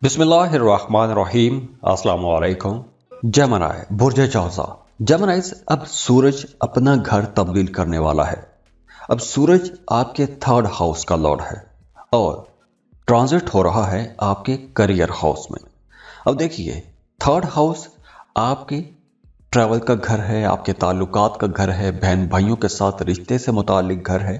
बिस्मिल्लाहिर्रहमानिर्रहीम। अस्सलाम वालेकुम। जेमिनी बुर्ज जौज़ा। जेमिनीज, अब सूरज अपना घर तब्दील करने वाला है। अब सूरज आपके थर्ड हाउस का लॉर्ड है और ट्रांजिट हो रहा है आपके करियर हाउस में। अब देखिए, थर्ड हाउस आपके ट्रैवल का घर है, आपके ताल्लुकात का घर है, बहन भाइयों के साथ रिश्ते से मुतालिक घर है।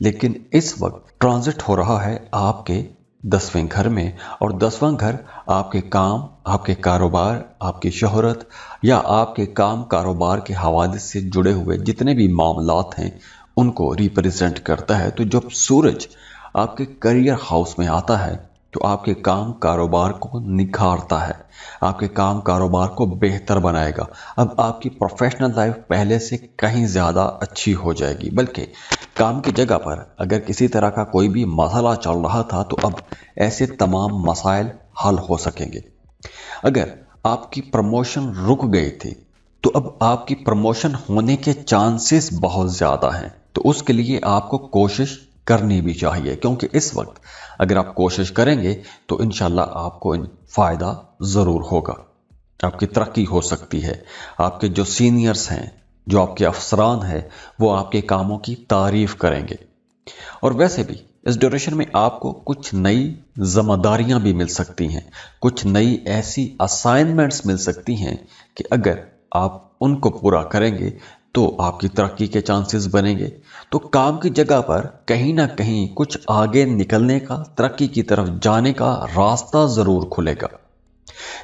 लेकिन इस वक्त ट्रांजिट हो रहा है आपके 10वें घर में, और 10वां घर आपके काम, आपके कारोबार, आपकी शोहरत या आपके काम कारोबार के हवाले से जुड़े हुए जितने भी मामलात हैं उनको रिप्रेजेंट करता है। तो जब सूरज आपके करियर हाउस में आता है तो आपके काम कारोबार को निखारता है, आपके काम कारोबार को बेहतर बनाएगा। अब आपकी प्रोफेशनल लाइफ पहले से कहीं ज़्यादा अच्छी हो जाएगी, बल्कि काम की जगह पर अगर किसी तरह का कोई भी मसला चल रहा था तो अब ऐसे तमाम मसाइल हल हो सकेंगे। अगर आपकी प्रमोशन रुक गई थी तो अब आपकी प्रमोशन होने के चांसेस बहुत ज़्यादा हैं। तो उसके लिए आपको कोशिश करनी भी चाहिए, क्योंकि इस वक्त अगर आप कोशिश करेंगे तो इंशाल्लाह आपको फ़ायदा ज़रूर होगा। आपकी तरक्की हो सकती है। आपके जो सीनियर्स हैं, जो आपके अफसरान हैं, वो आपके कामों की तारीफ करेंगे। और वैसे भी इस ड्यूरेशन में आपको कुछ नई जिम्मेदारियां भी मिल सकती हैं, कुछ नई ऐसी असाइनमेंट्स मिल सकती हैं कि अगर आप उनको पूरा करेंगे तो आपकी तरक्की के चांसेस बनेंगे। तो काम की जगह पर कहीं ना कहीं कुछ आगे निकलने का, तरक्की की तरफ जाने का रास्ता ज़रूर खुलेगा।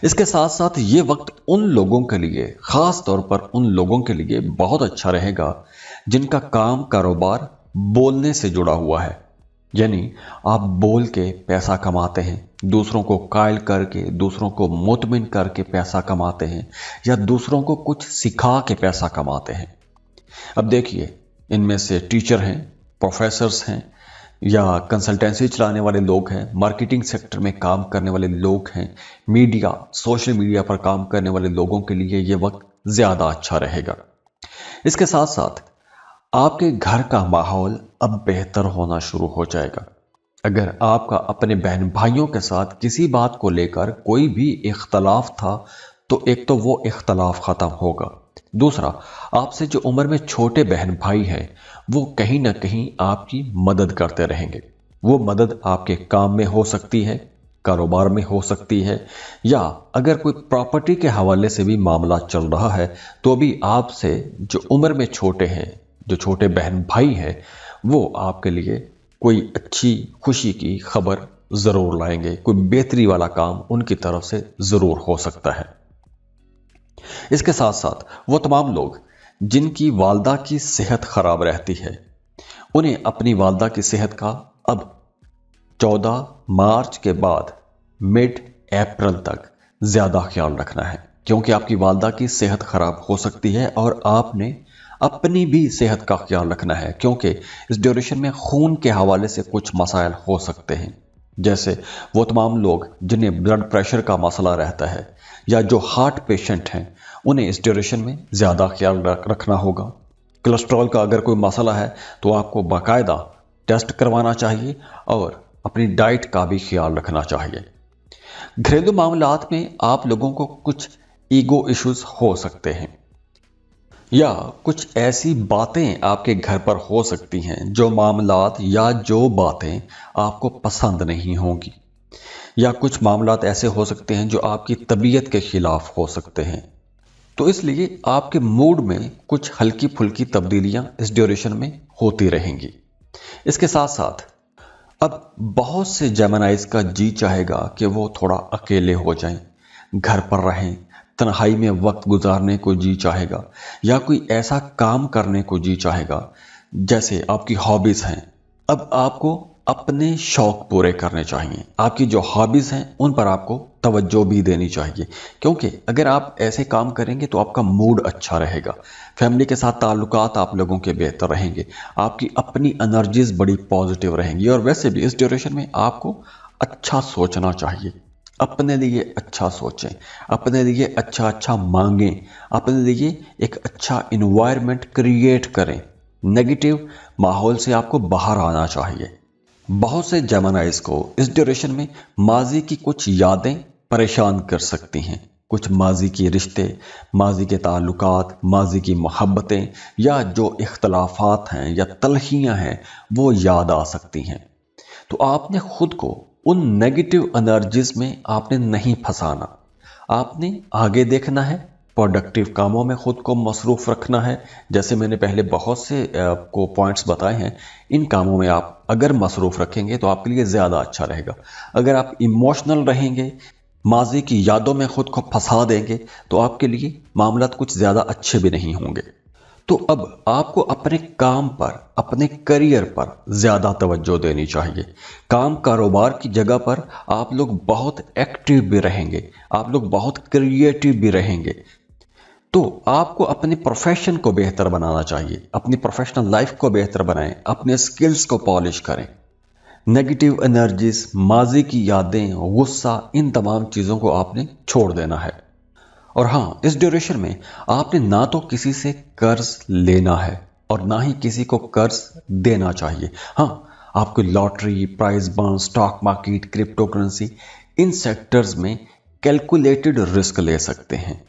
इसके साथ साथ ये वक्त उन लोगों के लिए, ख़ास तौर पर उन लोगों के लिए बहुत अच्छा रहेगा जिनका काम कारोबार बोलने से जुड़ा हुआ है। यानी आप बोल के पैसा कमाते हैं, दूसरों को कायल करके, दूसरों को मुतमिन करके पैसा कमाते हैं, या दूसरों को कुछ सिखा के पैसा कमाते हैं। अब देखिए, इनमें से टीचर हैं, प्रोफेसर्स हैं, या कंसल्टेंसी चलाने वाले लोग हैं, मार्केटिंग सेक्टर में काम करने वाले लोग हैं, मीडिया, सोशल मीडिया पर काम करने वाले लोगों के लिए ये वक्त ज़्यादा अच्छा रहेगा। इसके साथ साथ आपके घर का माहौल अब बेहतर होना शुरू हो जाएगा। अगर आपका अपने बहन भाइयों के साथ किसी बात को लेकर कोई भी इख्तलाफ था तो एक तो वो इख्तलाफ ख़त्म होगा। दूसरा, आपसे जो उम्र में छोटे बहन भाई हैं वो कहीं ना कहीं आपकी मदद करते रहेंगे। वो मदद आपके काम में हो सकती है, कारोबार में हो सकती है, या अगर कोई प्रॉपर्टी के हवाले से भी मामला चल रहा है तो भी आपसे जो उम्र में छोटे हैं, जो छोटे बहन भाई हैं, वो आपके लिए कोई अच्छी खुशी की खबर ज़रूर लाएंगे। कोई बेहतरी वाला काम उनकी तरफ से ज़रूर हो सकता है। इसके साथ साथ वो तमाम लोग जिनकी वालदा की सेहत ख़राब रहती है, उन्हें अपनी वालदा की सेहत का अब 14 मार्च के बाद मिड अप्रैल तक ज़्यादा ख्याल रखना है, क्योंकि आपकी वालदा की सेहत ख़राब हो सकती है और आपने अपनी भी सेहत का ख्याल रखना है, क्योंकि इस ड्यूरेशन में खून के हवाले से कुछ मसाइल हो सकते हैं। जैसे वो तमाम लोग जिन्हें ब्लड प्रेशर का मसला रहता है, या जो हार्ट पेशेंट हैं, उन्हें इस ड्यूरेशन में ज़्यादा ख्याल रखना होगा। कोलेस्ट्रॉल का अगर कोई मसला है तो आपको बाकायदा टेस्ट करवाना चाहिए और अपनी डाइट का भी ख्याल रखना चाहिए। घरेलू मामलात में आप लोगों को कुछ ईगो इश्यूज हो सकते हैं, या कुछ ऐसी बातें आपके घर पर हो सकती हैं जो मामलात या जो बातें आपको पसंद नहीं होंगी, या कुछ मामलात ऐसे हो सकते हैं जो आपकी तबीयत के खिलाफ हो सकते हैं। तो इसलिए आपके मूड में कुछ हल्की फुल्की तब्दीलियां इस ड्यूरेशन में होती रहेंगी। इसके साथ साथ अब बहुत से जेमिनीज का जी चाहेगा कि वो थोड़ा अकेले हो जाएं, घर पर रहें, तन्हाई में वक्त गुजारने को जी चाहेगा, या कोई ऐसा काम करने को जी चाहेगा जैसे आपकी हॉबीज़ हैं। अब आपको अपने शौक पूरे करने चाहिए। आपकी जो हॉबीज़ हैं उन पर आपको तवज्जो भी देनी चाहिए, क्योंकि अगर आप ऐसे काम करेंगे तो आपका मूड अच्छा रहेगा, फैमिली के साथ ताल्लुकात आप लोगों के बेहतर रहेंगे, आपकी अपनी एनर्जीज बड़ी पॉजिटिव रहेंगी। और वैसे भी इस ड्यूरेशन में आपको अच्छा सोचना चाहिए, अपने लिए अच्छा सोचें, अपने लिए अच्छा अच्छा मांगें, अपने लिए एक अच्छा इन्वायरमेंट क्रिएट करें। नेगेटिव माहौल से आपको बाहर आना चाहिए। बहुत से जेमिनाइज को इस ड्यूरेशन में माजी की कुछ यादें परेशान कर सकती हैं। कुछ माजी के रिश्ते, माजी के ताल्लुकात, माजी की मोहब्बतें या जो इख्तलाफात हैं या तलखियाँ हैं वो याद आ सकती हैं। तो आपने खुद को उन नेगेटिव एनर्जीज में आपने नहीं फंसाना। आपने आगे देखना है, प्रोडक्टिव कामों में खुद को मसरूफ़ रखना है। जैसे मैंने पहले बहुत से आपको पॉइंट्स बताए हैं, इन कामों में आप अगर मसरूफ़ रखेंगे तो आपके लिए ज़्यादा अच्छा रहेगा। अगर आप इमोशनल रहेंगे, माजी की यादों में खुद को फंसा देंगे तो आपके लिए मामलात कुछ ज़्यादा अच्छे भी नहीं होंगे। तो अब आपको अपने काम पर, अपने करियर पर ज़्यादा तवज्जो देनी चाहिए। काम कारोबार की जगह पर आप लोग बहुत एक्टिव भी रहेंगे, आप लोग बहुत क्रिएटिव भी रहेंगे। तो आपको अपने प्रोफेशन को बेहतर बनाना चाहिए, अपनी प्रोफेशनल लाइफ को बेहतर बनाएं, अपने स्किल्स को पॉलिश करें। नेगेटिव एनर्जीज, माजी की यादें, गुस्सा, इन तमाम चीज़ों को आपने छोड़ देना है। और हाँ, इस ड्यूरेशन में आपने ना तो किसी से कर्ज लेना है और ना ही किसी को कर्ज देना चाहिए। हाँ, आपको lottery, prize bond, stock market, crypto currency, इन सेक्टर्स में कैलकुलेटेड रिस्क ले सकते हैं,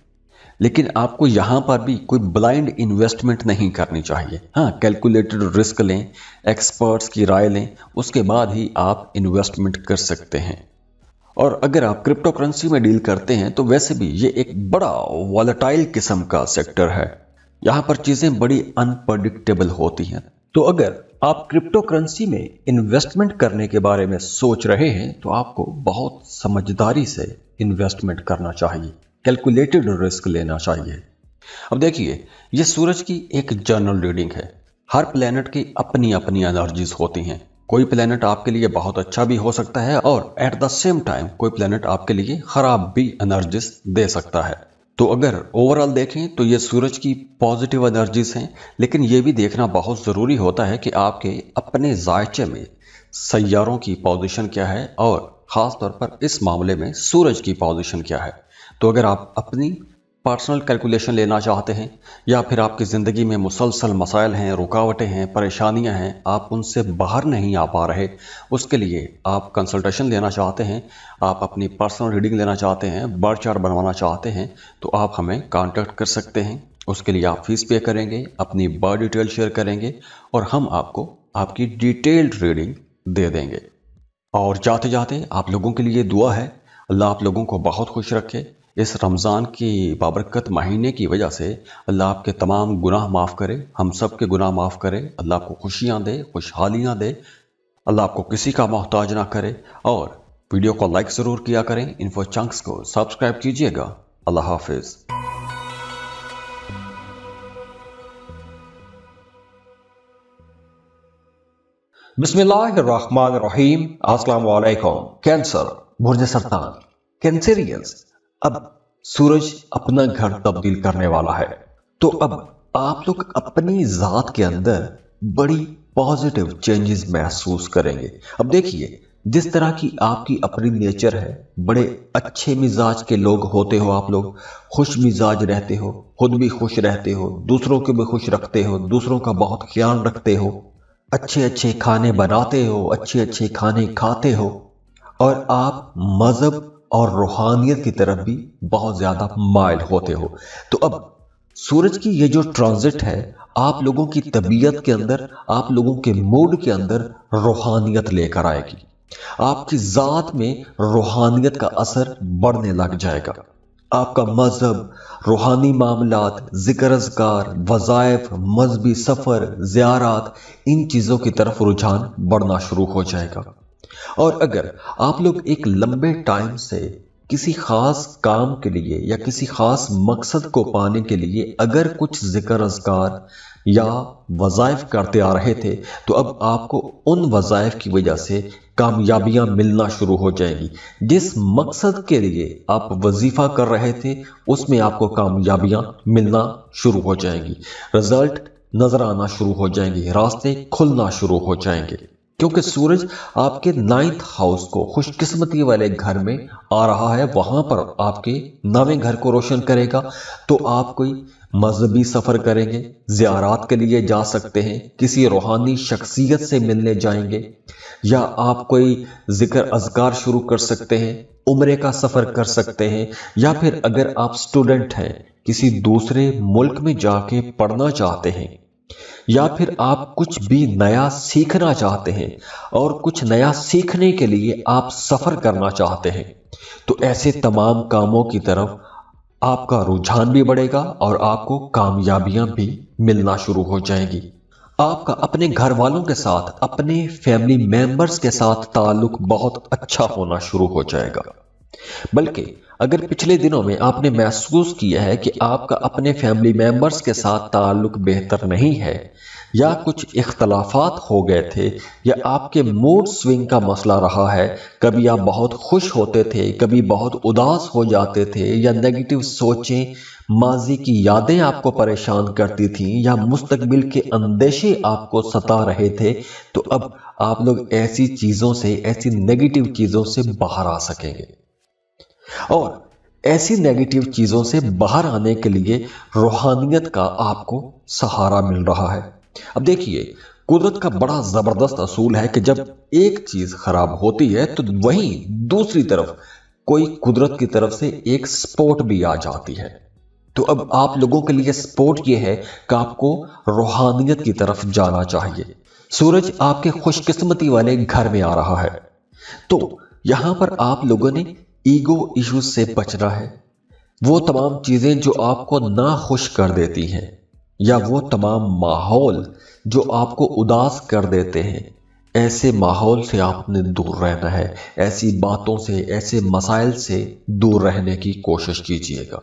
लेकिन आपको यहाँ पर भी कोई ब्लाइंड इन्वेस्टमेंट नहीं करनी चाहिए। हाँ, कैलकुलेटेड रिस्क लें, एक्सपर्ट्स की राय लें, उसके बाद ही आप इन्वेस्टमेंट कर सकते हैं। और अगर आप क्रिप्टो करेंसी में डील करते हैं तो वैसे भी ये एक बड़ा वॉलेटाइल किस्म का सेक्टर है, यहाँ पर चीज़ें बड़ी अनप्रडिक्टेबल होती हैं। तो अगर आप क्रिप्टो करेंसी में इन्वेस्टमेंट करने के बारे में सोच रहे हैं तो आपको बहुत समझदारी से इन्वेस्टमेंट करना चाहिए, कैलकुलेटेड रिस्क लेना चाहिए। अब देखिए, ये सूरज की एक जनरल रीडिंग है। हर प्लेनेट की अपनी अपनी एनर्जीज होती हैं। कोई प्लेनेट आपके लिए बहुत अच्छा भी हो सकता है और एट द सेम टाइम कोई प्लेनेट आपके लिए खराब भी एनर्जीज दे सकता है। तो अगर ओवरऑल देखें तो ये सूरज की पॉजिटिव एनर्जीज हैं, लेकिन ये भी देखना बहुत ज़रूरी होता है कि आपके अपने जायचे में सैयारों की पोजीशन क्या है और ख़ास तौर पर इस मामले में सूरज की पोजीशन क्या है। तो अगर आप अपनी पर्सनल कैलकुलेशन लेना चाहते हैं या फिर आपकी ज़िंदगी में मुसलसल मसाइल हैं, रुकावटें हैं, परेशानियां हैं, आप उनसे बाहर नहीं आ पा रहे, उसके लिए आप कंसल्टेशन लेना चाहते हैं, आप अपनी पर्सनल रीडिंग लेना चाहते हैं, बर्थ चार्ट बनवाना चाहते हैं, तो आप हमें कांटेक्ट कर सकते हैं। उसके लिए आप फीस पे करेंगे, अपनी बर्थ डिटेल शेयर करेंगे और हम आपको आपकी डिटेल्ड रीडिंग दे देंगे। और जाते जाते आप लोगों के लिए दुआ है, अल्लाह आप लोगों को बहुत खुश रखे। इस रमज़ान की बाबरकत महीने की वजह से अल्लाह आपके तमाम गुनाह माफ़ करे, हम सब के गुनाह माफ़ करे, अल्लाह आपको खुशियाँ दे, खुशहालियाँ दे, अल्लाह आपको किसी का मोहताज ना करे। और वीडियो को लाइक ज़रूर किया करें, इन्फो चंक्स को सब्सक्राइब कीजिएगा। अल्लाह हाफिज़। बिस्मिल्लाहिर्रहमानिर्रहीम। अस्सलाम वालेकुम। कैंसर, बुर्ज सरतान, कैंसेरियंस, अब सूरज अपना घर तब्दील करने वाला है। तो अब आप लोग अपनी जात के अंदर बड़ी पॉजिटिव चेंजेस महसूस करेंगे। अब देखिए, जिस तरह की आपकी अपनी नेचर है, बड़े अच्छे मिजाज के लोग होते हो, आप लोग खुश मिजाज रहते हो, खुद भी खुश रहते हो, दूसरों को भी खुश रखते हो, दूसरों का बहुत ख्याल रखते हो, अच्छे अच्छे खाने बनाते हो, अच्छे अच्छे खाने खाते हो और आप मजहब और रूहानियत की तरफ भी बहुत ज्यादा माइल होते हो। तो अब सूरज की ये जो ट्रांजिट है, आप लोगों की तबीयत के अंदर, आप लोगों के मूड के अंदर रूहानियत लेकर आएगी। आपकी जात में रूहानियत का असर बढ़ने लग जाएगा। आपका मजहब, रूहानी मामलात, जिक्र अज़कार, वज़ाइफ, मजहबी सफ़र, ज़ियारात, इन चीज़ों की तरफ रुझान बढ़ना शुरू हो जाएगा। और अगर आप लोग एक लंबे टाइम से किसी खास काम के लिए या किसी खास मकसद को पाने के लिए अगर कुछ जिक्र अज़कार या वज़ाइफ करते आ रहे थे, तो अब आपको उन वज़ाइफ की वजह से कामयाबियां मिलना शुरू हो जाएगी। जिस मकसद के लिए आप वजीफा कर रहे थे, उसमें आपको कामयाबियां मिलना शुरू हो जाएंगी, रिजल्ट नजर आना शुरू हो जाएंगे, रास्ते खुलना शुरू हो जाएंगे, क्योंकि सूरज आपके 9th हाउस को, खुशकिस्मती वाले घर में आ रहा है। वहां पर आपके 9वें घर को रोशन करेगा। तो आप कोई मजहबी सफर करेंगे, ज़ियारात के लिए जा सकते हैं, किसी रूहानी शख्सियत से मिलने जाएंगे, या आप कोई जिक्र अज़कार शुरू कर सकते हैं, उम्रे का सफर कर सकते हैं, या फिर अगर आप स्टूडेंट हैं किसी दूसरे मुल्क में जाके पढ़ना चाहते हैं, या फिर आप कुछ भी नया सीखना चाहते हैं और कुछ नया सीखने के लिए आप सफर करना चाहते हैं, तो ऐसे तमाम कामों की तरफ आपका रुझान भी बढ़ेगा और आपको कामयाबियां भी मिलना शुरू हो जाएगी। आपका अपने घर वालों के साथ, अपने फैमिली मेंबर्स के साथ ताल्लुक बहुत अच्छा होना शुरू हो जाएगा। बल्कि अगर पिछले दिनों में आपने महसूस किया है कि आपका अपने फैमिली मेंबर्स के साथ ताल्लुक बेहतर नहीं है, या कुछ इख्तलाफात हो गए थे, या आपके मूड स्विंग का मसला रहा है, कभी आप बहुत खुश होते थे, कभी बहुत उदास हो जाते थे, या नेगेटिव सोचें, माजी की यादें आपको परेशान करती थीं, या मुस्तकबिल के अंदेशे आपको सता रहे थे, तो अब आप लोग ऐसी चीजों से, ऐसी नेगेटिव चीजों से बाहर आ सकेंगे। और ऐसी नेगेटिव चीजों से बाहर आने के लिए रूहानियत का आपको सहारा मिल रहा है। अब देखिए, कुदरत का बड़ा जबरदस्त असूल है कि जब एक चीज खराब होती है तो वहीं दूसरी तरफ कोई कुदरत की तरफ से एक सपोर्ट भी आ जाती है। तो अब आप लोगों के लिए सपोर्ट ये है कि आपको रूहानियत की तरफ जाना चाहिए। सूरज आपके खुशकिस्मती वाले घर में आ रहा है, तो यहां पर आप लोगों ने ईगो इश्यूज से बचना है। वो तमाम चीजें जो आपको ना खुश कर देती हैं, या वो तमाम माहौल जो आपको उदास कर देते हैं, ऐसे माहौल से आपने दूर रहना है। ऐसी बातों से, ऐसे मसाइल से दूर रहने की कोशिश कीजिएगा।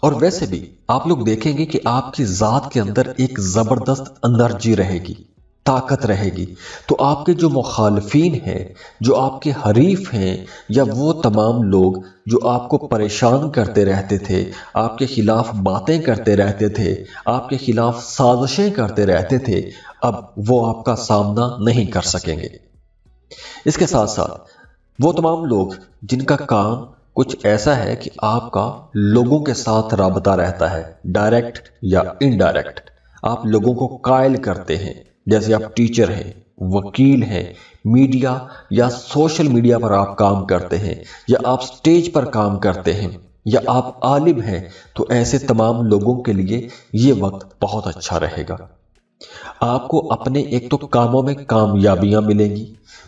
और वैसे भी आप लोग देखेंगे कि आपकी जात के अंदर एक जबरदस्त एनर्जी रहेगी, ताकत रहेगी। तो आपके जो मुखालफीन हैं, जो आपके हरीफ हैं, या वो तमाम लोग जो आपको परेशान करते रहते थे, आपके खिलाफ बातें करते रहते थे, आपके खिलाफ साजिशें करते रहते थे, अब वो आपका सामना नहीं कर सकेंगे। इसके साथ साथ वो तमाम लोग जिनका काम कुछ ऐसा है कि आपका लोगों के साथ राबता रहता है, डायरेक्ट या इनडायरेक्ट, आप लोगों को कायल करते हैं, जैसे आप टीचर हैं, वकील हैं, मीडिया या सोशल मीडिया पर आप काम करते हैं, या आप स्टेज पर काम करते हैं, या आप आलिम हैं, तो ऐसे तमाम लोगों के लिए ये वक्त बहुत अच्छा रहेगा। आपको अपने एक तो कामों में कामयाबियां मिलेंगी,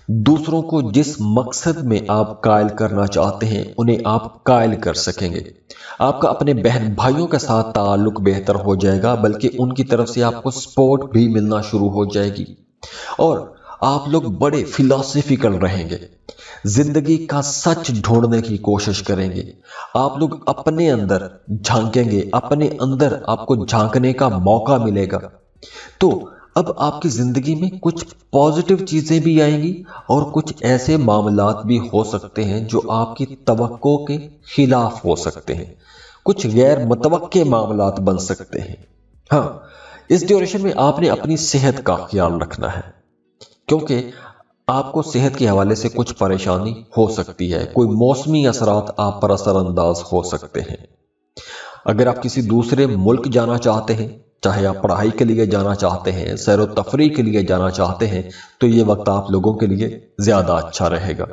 दूसरों को जिस मकसद में आप कायल करना चाहते हैं उन्हें आप कायल कर सकेंगे। आपका अपने बहन भाइयों के साथ ताल्लुक बेहतर हो जाएगा, बल्कि उनकी तरफ से आपको सपोर्ट भी मिलना शुरू हो जाएगी। और आप लोग बड़े फिलॉसफिकल रहेंगे, जिंदगी का सच ढूंढने की कोशिश करेंगे। आप लोग अपने अंदर झांकेंगे, अपने अंदर आपको झांकने का मौका मिलेगा। तो अब आपकी जिंदगी में कुछ पॉजिटिव चीजें भी आएंगी, और कुछ ऐसे मामलात भी हो सकते हैं जो आपकी तवक्को के खिलाफ हो सकते हैं, कुछ गैर मुतवक्के मामलात बन सकते हैं। हाँ, इस ड्यूरेशन में आपने अपनी सेहत का ख्याल रखना है, क्योंकि आपको सेहत के हवाले से कुछ परेशानी हो सकती है, कोई मौसमी असरात आप पर असरअंदाज हो सकते हैं। अगर आप किसी दूसरे मुल्क जाना चाहते हैं, चाहे आप पढ़ाई के लिए जाना चाहते हैं, सैर व तफरी के लिए जाना चाहते हैं, तो ये वक्त आप लोगों के लिए ज्यादा अच्छा रहेगा।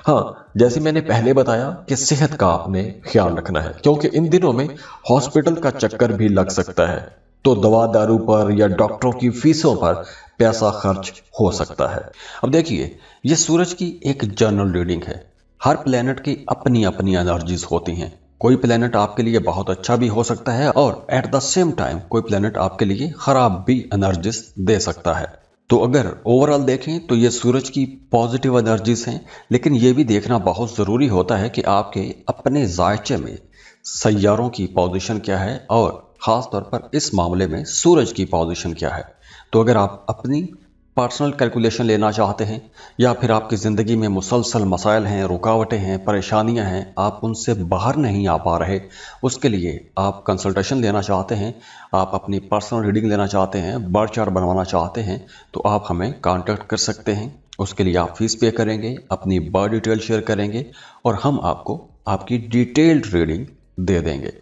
हाँ, जैसे मैंने पहले बताया कि सेहत का आपने ख्याल रखना है, क्योंकि इन दिनों में हॉस्पिटल का चक्कर भी लग सकता है, तो दवा दारू पर या डॉक्टरों की फीसों पर पैसा खर्च हो सकता है। अब देखिए, ये सूरज की एक जनरल रीडिंग है। हर प्लेनेट की अपनी अपनी एनर्जीज होती हैं। कोई प्लेनेट आपके लिए बहुत अच्छा भी हो सकता है, और एट द सेम टाइम कोई प्लेनेट आपके लिए खराब भी एनर्जीज दे सकता है। तो अगर ओवरऑल देखें तो ये सूरज की पॉजिटिव एनर्जीज हैं, लेकिन ये भी देखना बहुत ज़रूरी होता है कि आपके अपने जायचे में सैयारों की पोजीशन क्या है, और ख़ास तौर पर इस मामले में सूरज की पोजीशन क्या है। तो अगर आप अपनी पर्सनल कैलकुलेशन लेना चाहते हैं, या फिर आपकी ज़िंदगी में मुसलसल मसाइल हैं, रुकावटें हैं, परेशानियां हैं, आप उनसे बाहर नहीं आ पा रहे, उसके लिए आप कंसल्टेशन लेना चाहते हैं, आप अपनी पर्सनल रीडिंग लेना चाहते हैं, बर्थ चार्ट बनवाना चाहते हैं, तो आप हमें कांटेक्ट कर सकते हैं। उसके लिए आप फीस पे करेंगे, अपनी बर्थ डिटेल शेयर करेंगे, और हम आपको आपकी डिटेल्ड रीडिंग दे देंगे।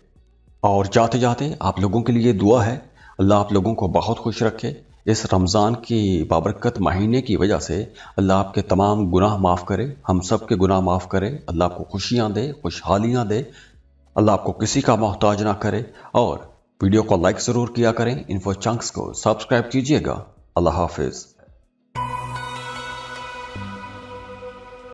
اور جاتے جاتے آپ لوگوں کے لیے دعا ہے، اللہ آپ لوگوں کو بہت خوش رکھے۔ اس رمضان کی بابرکت مہینے کی وجہ سے اللہ آپ کے تمام گناہ معاف کرے، ہم سب کے گناہ معاف کرے، اللہ آپ کو خوشیاں دے، خوشحالیاں دے، اللہ آپ کو کسی کا محتاج نہ کرے۔ اور ویڈیو کو لائک ضرور کیا کریں، انفو چنکس کو سبسکرائب کیجیے گا۔ اللہ حافظ۔